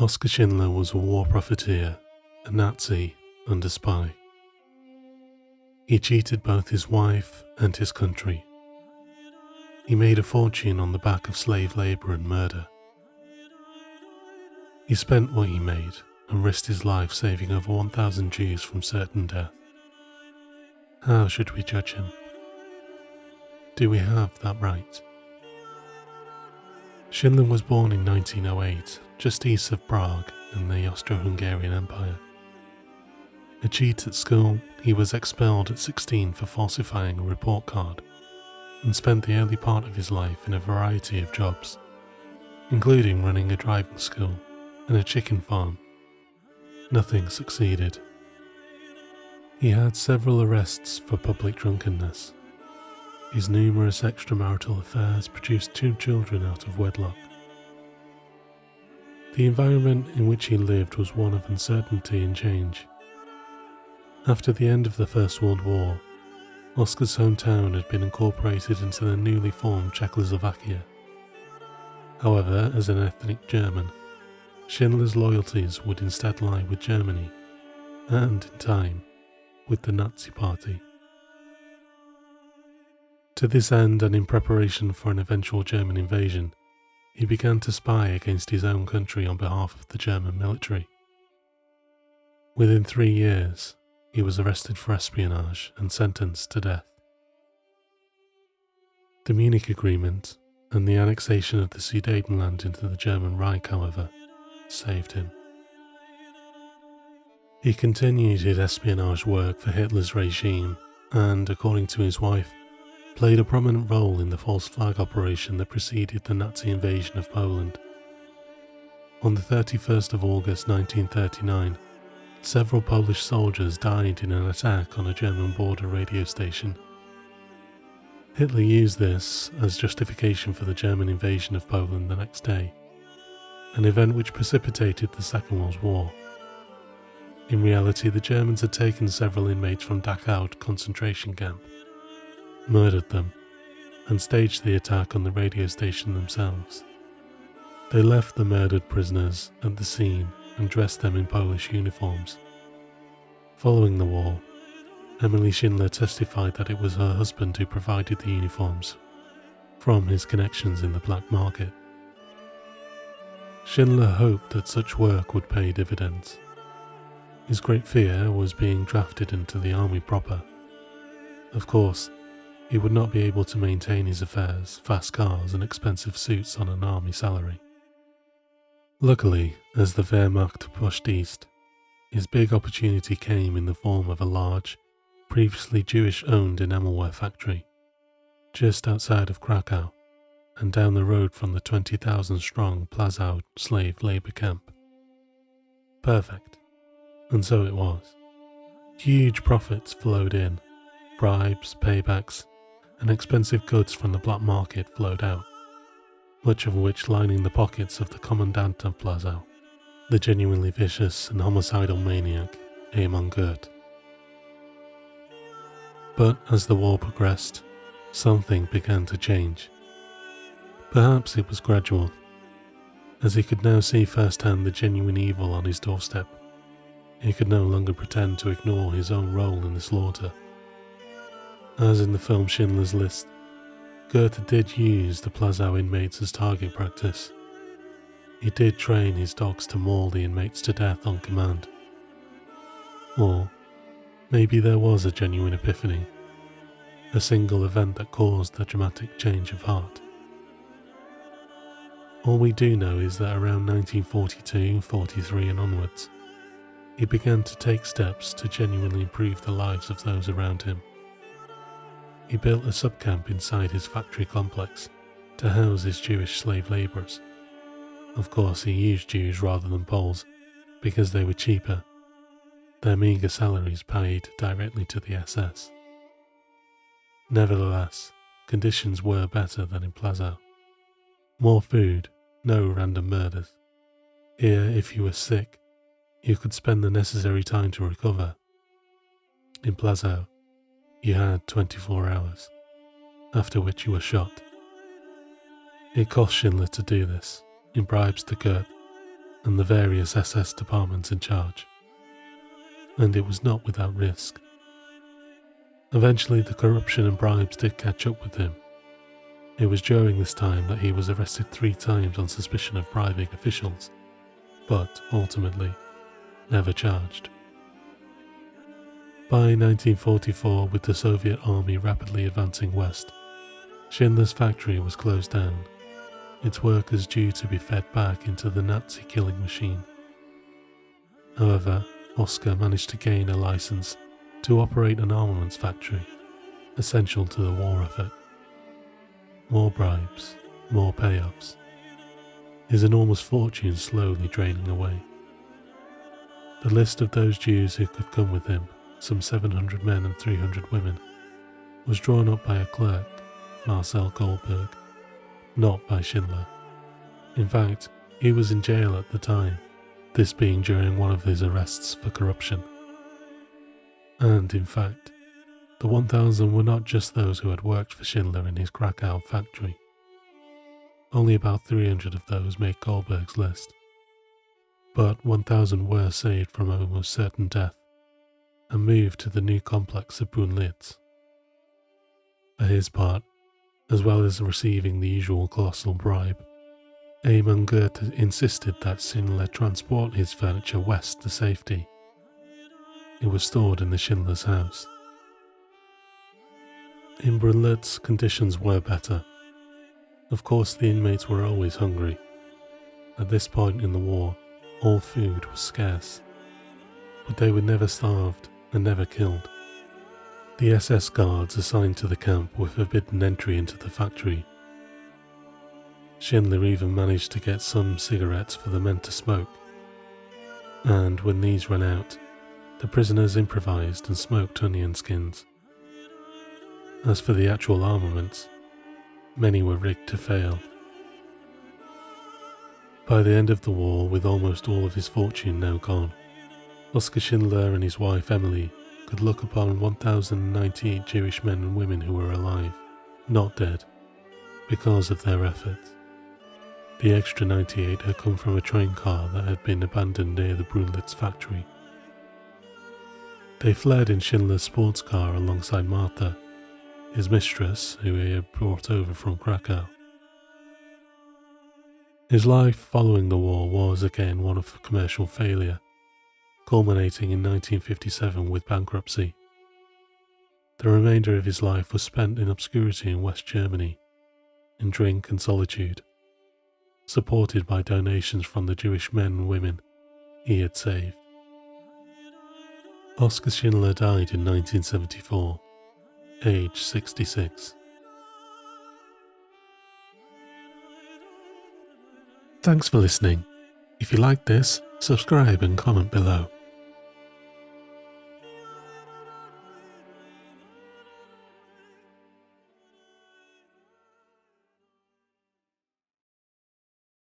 Oskar Schindler was a war profiteer, a Nazi, and a spy. He cheated both his wife and his country. He made a fortune on the back of slave labour and murder. He spent what he made and risked his life saving over 1,000 Jews from certain death. How should we judge him? Do we have that right? Schindler was born in 1908, just east of Prague in the Austro-Hungarian Empire. A cheat at school, he was expelled at 16 for falsifying a report card and spent the early part of his life in a variety of jobs, including running a driving school and a chicken farm. Nothing succeeded. He had several arrests for public drunkenness. His numerous extramarital affairs produced 2 children out of wedlock. The environment in which he lived was one of uncertainty and change. After the end of the First World War, Oskar's hometown had been incorporated into the newly formed Czechoslovakia. However, as an ethnic German, Schindler's loyalties would instead lie with Germany, and, in time, with the Nazi Party. To this end, and in preparation for an eventual German invasion, he began to spy against his own country on behalf of the German military. Within 3 years, he was arrested for espionage and sentenced to death. The Munich Agreement and the annexation of the Sudetenland into the German Reich, however, saved him. He continued his espionage work for Hitler's regime and, according to his wife, played a prominent role in the false flag operation that preceded the Nazi invasion of Poland. On the 31st of August 1939, several Polish soldiers died in an attack on a German border radio station. Hitler used this as justification for the German invasion of Poland the next day, an event which precipitated the Second World War. In reality, the Germans had taken several inmates from Dachau concentration camp, murdered them, and staged the attack on the radio station themselves. They left the murdered prisoners at the scene and dressed them in Polish uniforms. Following the war, Emily Schindler testified that it was her husband who provided the uniforms from his connections in the black market. Schindler hoped that such work would pay dividends. His great fear was being drafted into the army proper. Of course, he would not be able to maintain his affairs, fast cars and expensive suits on an army salary. Luckily, as the Wehrmacht pushed east, his big opportunity came in the form of a large, previously Jewish-owned enamelware factory, just outside of Krakow and down the road from the 20,000-strong Plazau slave labour camp. Perfect. And so it was. Huge profits flowed in, bribes, paybacks, and expensive goods from the black market flowed out, much of which lining the pockets of the commandant of Plazau, the genuinely vicious and homicidal maniac, Amon Goeth. But as the war progressed, something began to change. Perhaps it was gradual, as he could now see firsthand the genuine evil on his doorstep. He could no longer pretend to ignore his own role in the slaughter. As in the film Schindler's List, Goethe did use the Plazau inmates as target practice. He did train his dogs to maul the inmates to death on command. Or maybe there was a genuine epiphany, a single event that caused the dramatic change of heart. All we do know is that around 1942, 43 and onwards, he began to take steps to genuinely improve the lives of those around him. He built a subcamp inside his factory complex to house his Jewish slave labourers. Of course, he used Jews rather than Poles because they were cheaper, their meagre salaries paid directly to the SS. Nevertheless, conditions were better than in Plazau. More food, no random murders. Here, if you were sick, you could spend the necessary time to recover. In Plazau, you had 24 hours, after which you were shot. It cost Schindler to do this, in bribes to Goethe, and the various SS departments in charge. And it was not without risk. Eventually, the corruption and bribes did catch up with him. It was during this time that he was arrested 3 times on suspicion of bribing officials, but ultimately never charged. By 1944, with the Soviet army rapidly advancing west, Schindler's factory was closed down, its workers due to be fed back into the Nazi killing machine. However, Oskar managed to gain a license to operate an armaments factory, essential to the war effort. More bribes, more payoffs. His enormous fortune slowly draining away. The list of those Jews who could come with him, some 700 men and 300 women, was drawn up by a clerk, Marcel Goldberg, not by Schindler. In fact, he was in jail at the time, this being during one of his arrests for corruption. And in fact, the 1,000 were not just those who had worked for Schindler in his Krakow factory. Only about 300 of those made Goldberg's list. But 1,000 were saved from almost certain death and moved to the new complex of Brunlitz. For his part, as well as receiving the usual colossal bribe, Eamon Goethe insisted that Schindler transport his furniture west to safety. It was stored in the Schindler's house. In Brunlitz, conditions were better. Of course, the inmates were always hungry. At this point in the war, all food was scarce. But they were never starved and never killed. The SS guards assigned to the camp were forbidden entry into the factory. Schindler even managed to get some cigarettes for the men to smoke. And when these ran out, the prisoners improvised and smoked onion skins. As for the actual armaments, many were rigged to fail. By the end of the war, with almost all of his fortune now gone, Oskar Schindler and his wife Emily could look upon 1,098 Jewish men and women who were alive, not dead, because of their efforts. The extra 98 had come from a train car that had been abandoned near the Brunlitz factory. They fled in Schindler's sports car alongside Martha, his mistress, who he had brought over from Krakow. His life following the war was again one of commercial failure, culminating in 1957 with bankruptcy. The remainder of his life was spent in obscurity in West Germany, in drink and solitude, supported by donations from the Jewish men and women he had saved. Oskar Schindler died in 1974, age 66. Thanks for listening. If you liked this, subscribe and comment below.